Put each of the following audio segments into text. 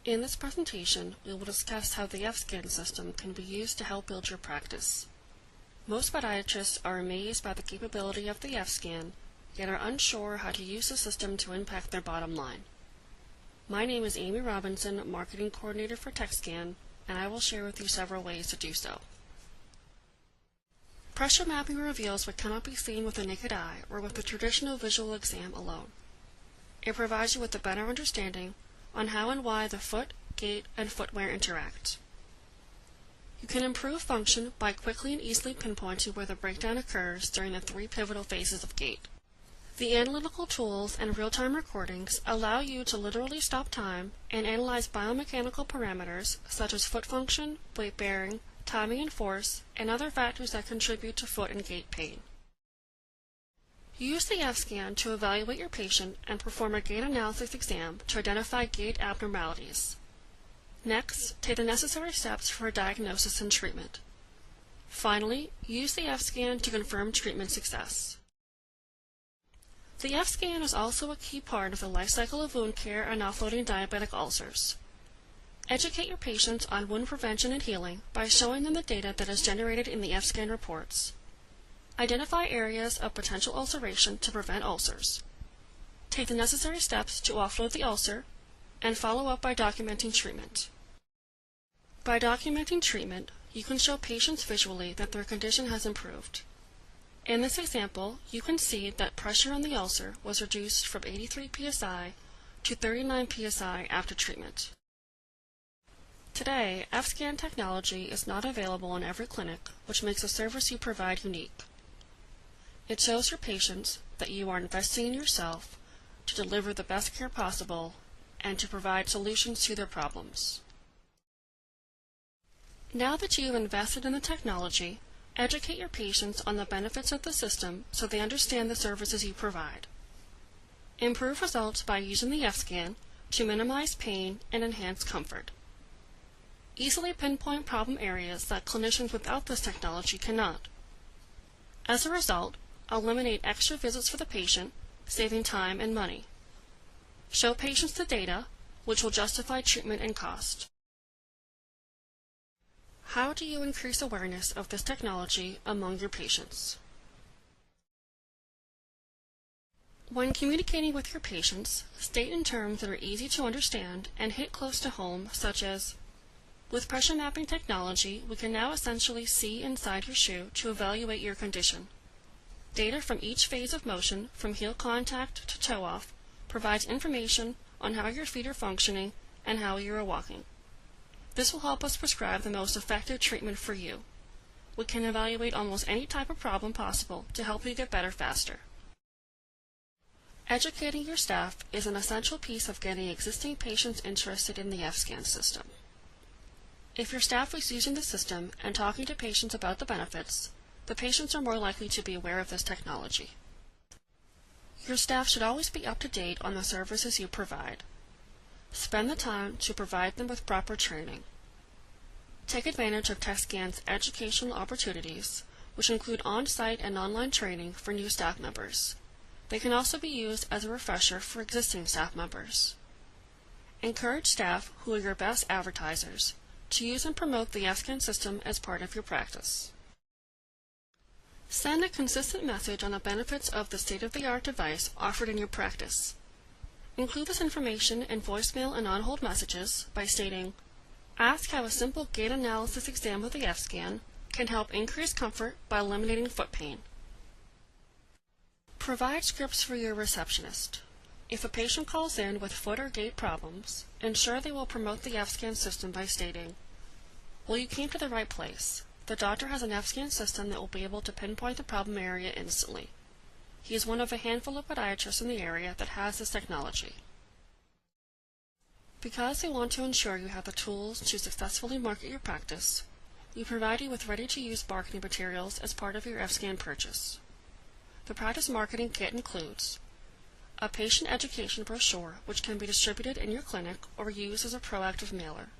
In this presentation, we will discuss how the Scan system can be used to help build your practice. Most podiatrists are amazed by the capability of the Scan, yet are unsure how to use the system to impact their bottom line. My name is Amy Robinson, Marketing Coordinator for TechScan, and I will share with you several ways to do so. Pressure mapping reveals what cannot be seen with the naked eye or with the traditional visual exam alone. It provides you with a better understanding on how and why the foot, gait, and footwear interact. You can improve function by quickly and easily pinpointing where the breakdown occurs during the 3 pivotal phases of gait. The analytical tools and real-time recordings allow you to literally stop time and analyze biomechanical parameters such as foot function, weight bearing, timing and force, and other factors that contribute to foot and gait pain. Use the Scan to evaluate your patient and perform a gait analysis exam to identify gait abnormalities. Next, take the necessary steps for a diagnosis and treatment. Finally, use the Scan to confirm treatment success. The Scan is also a key part of the life cycle of wound care and offloading diabetic ulcers. Educate your patients on wound prevention and healing by showing them the data that is generated in the Scan reports. Identify areas of potential ulceration to prevent ulcers. Take the necessary steps to offload the ulcer, and follow up by documenting treatment. By documenting treatment, you can show patients visually that their condition has improved. In this example, you can see that pressure on the ulcer was reduced from 83 psi to 39 psi after treatment. Today, Scan technology is not available in every clinic, which makes the service you provide unique. It shows your patients that you are investing in yourself to deliver the best care possible and to provide solutions to their problems. Now that you have invested in the technology, educate your patients on the benefits of the system so they understand the services you provide. Improve results by using the Scan to minimize pain and enhance comfort. Easily pinpoint problem areas that clinicians without this technology cannot. As a result, eliminate extra visits for the patient, saving time and money. Show patients the data, which will justify treatment and cost. How do you increase awareness of this technology among your patients? When communicating with your patients, state in terms that are easy to understand and hit close to home, such as, "With pressure mapping technology, we can now essentially see inside your shoe to evaluate your condition. Data from each phase of motion, from heel contact to toe off, provides information on how your feet are functioning and how you are walking. This will help us prescribe the most effective treatment for you. We can evaluate almost any type of problem possible to help you get better faster." Educating your staff is an essential piece of getting existing patients interested in the Scan system. If your staff is using the system and talking to patients about the benefits, the patients are more likely to be aware of this technology. Your staff should always be up to date on the services you provide. Spend the time to provide them with proper training. Take advantage of TechScan's educational opportunities, which include on-site and online training for new staff members. They can also be used as a refresher for existing staff members. Encourage staff, who are your best advertisers, to use and promote the Scan system as part of your practice. Send a consistent message on the benefits of the state-of-the-art device offered in your practice. Include this information in voicemail and on-hold messages by stating, "Ask how a simple gait analysis exam with the Scan can help increase comfort by eliminating foot pain." Provide scripts for your receptionist. If a patient calls in with foot or gait problems, ensure they will promote the Scan system by stating, "Well, you came to the right place. The doctor has an Scan system that will be able to pinpoint the problem area instantly. He is one of a handful of podiatrists in the area that has this technology." Because they want to ensure you have the tools to successfully market your practice, we provide you with ready-to-use marketing materials as part of your Scan purchase. The practice marketing kit includes a patient education brochure, which can be distributed in your clinic or used as a proactive mailer,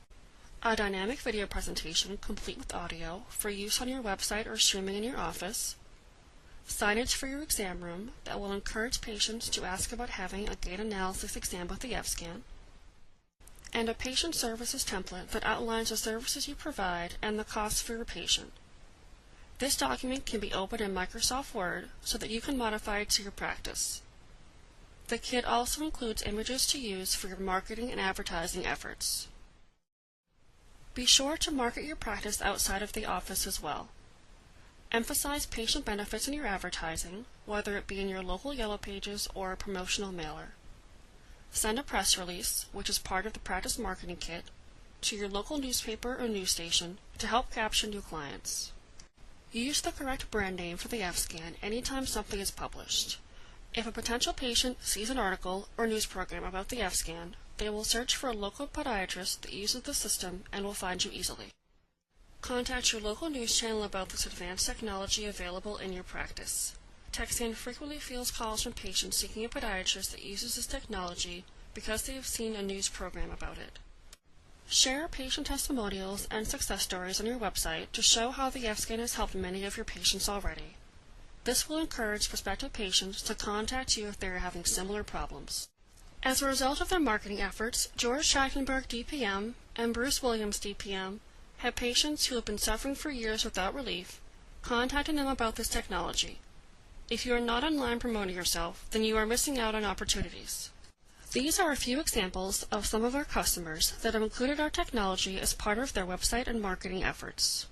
a dynamic video presentation complete with audio for use on your website or streaming in your office, signage for your exam room that will encourage patients to ask about having a gait analysis exam with the Scan, and a patient services template that outlines the services you provide and the costs for your patient. This document can be opened in Microsoft Word so that you can modify it to your practice. The kit also includes images to use for your marketing and advertising efforts. Be sure to market your practice outside of the office as well. Emphasize patient benefits in your advertising, whether it be in your local Yellow Pages or a promotional mailer. Send a press release, which is part of the practice marketing kit, to your local newspaper or news station to help capture new clients. Use the correct brand name for the F-Scan anytime something is published. If a potential patient sees an article or news program about the F-Scan, they will search for a local podiatrist that uses the system and will find you easily. Contact your local news channel about this advanced technology available in your practice. TechScan frequently fields calls from patients seeking a podiatrist that uses this technology because they have seen a news program about it. Share patient testimonials and success stories on your website to show how the F-Scan has helped many of your patients already. This will encourage prospective patients to contact you if they are having similar problems. As a result of their marketing efforts, George Trachtenberg, DPM, and Bruce Williams, DPM, have patients who have been suffering for years without relief, contacting them about this technology. If you are not online promoting yourself, then you are missing out on opportunities. These are a few examples of some of our customers that have included our technology as part of their website and marketing efforts.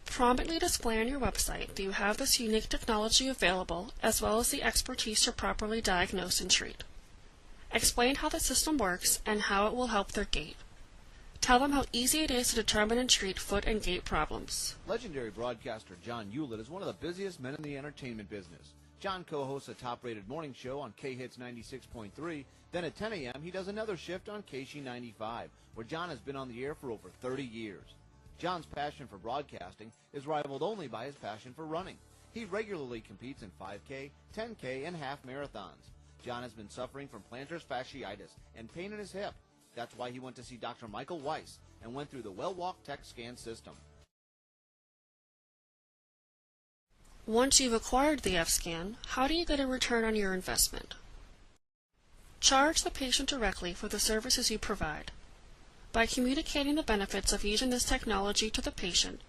Prominently display on your website that you have this unique technology available, as well as the expertise to properly diagnose and treat. Explain how the system works and how it will help their gait. Tell them how easy it is to determine and treat foot and gait problems. Legendary broadcaster John Hewlett is one of the busiest men in the entertainment business. John co-hosts a top-rated morning show on K-Hits 96.3. Then at 10 a.m. he does another shift on KSHE 95, where John has been on the air for over 30 years. John's passion for broadcasting is rivaled only by his passion for running. He regularly competes in 5K, 10K, and half marathons. John has been suffering from plantar fasciitis and pain in his hip. That's why he went to see Dr. Michael Weiss and went through the WellWalk TechScan system. Once you've acquired the F-Scan, how do you get a return on your investment? Charge the patient directly for the services you provide. By communicating the benefits of using this technology to the patient,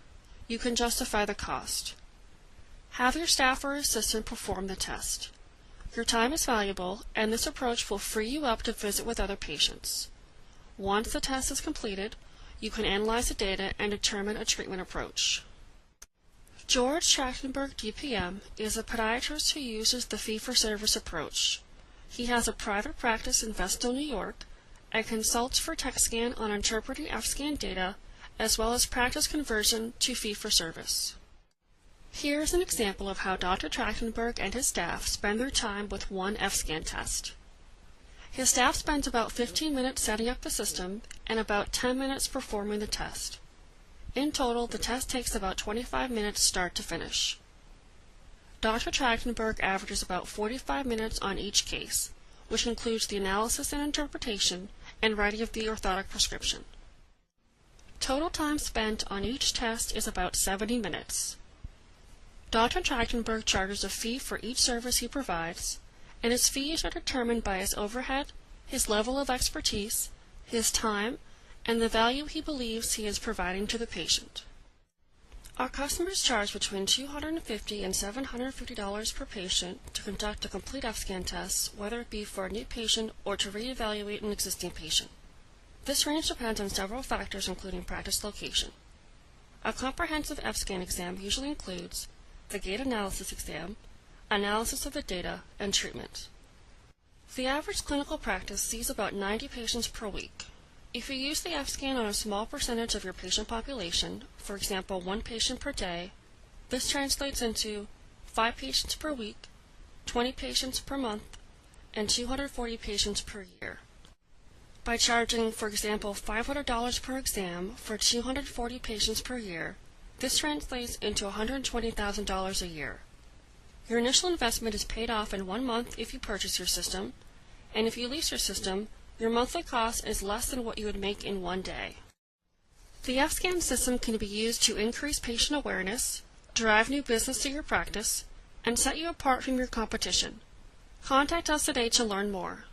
you can justify the cost. Have your staff or assistant perform the test. Your time is valuable, and this approach will free you up to visit with other patients. Once the test is completed, you can analyze the data and determine a treatment approach. George Trachtenberg, DPM, is a podiatrist who uses the fee-for-service approach. He has a private practice in Vestal, New York, and consults for TechScan on interpreting F-Scan data, as well as practice conversion to fee-for-service. Here is an example of how Dr. Trachtenberg and his staff spend their time with one F-Scan test. His staff spends about 15 minutes setting up the system and about 10 minutes performing the test. In total, the test takes about 25 minutes start to finish. Dr. Trachtenberg averages about 45 minutes on each case, which includes the analysis and interpretation and writing of the orthotic prescription. Total time spent on each test is about 70 minutes. Dr. Trachtenberg charges a fee for each service he provides, and his fees are determined by his overhead, his level of expertise, his time, and the value he believes he is providing to the patient. Our customers charge between $250 and $750 per patient to conduct a complete F-Scan test, whether it be for a new patient or to reevaluate an existing patient. This range depends on several factors, including practice location. A comprehensive F-Scan exam usually includes the gait analysis exam, analysis of the data, and treatment. The average clinical practice sees about 90 patients per week. If you use the F-Scan on a small percentage of your patient population, for example 1 patient per day, this translates into 5 patients per week, 20 patients per month, and 240 patients per year. By charging, for example, $500 per exam for 240 patients per year, this translates into $120,000 a year. Your initial investment is paid off in 1 month if you purchase your system, and if you lease your system, your monthly cost is less than what you would make in 1 day. The F-Scan system can be used to increase patient awareness, drive new business to your practice, and set you apart from your competition. Contact us today to learn more.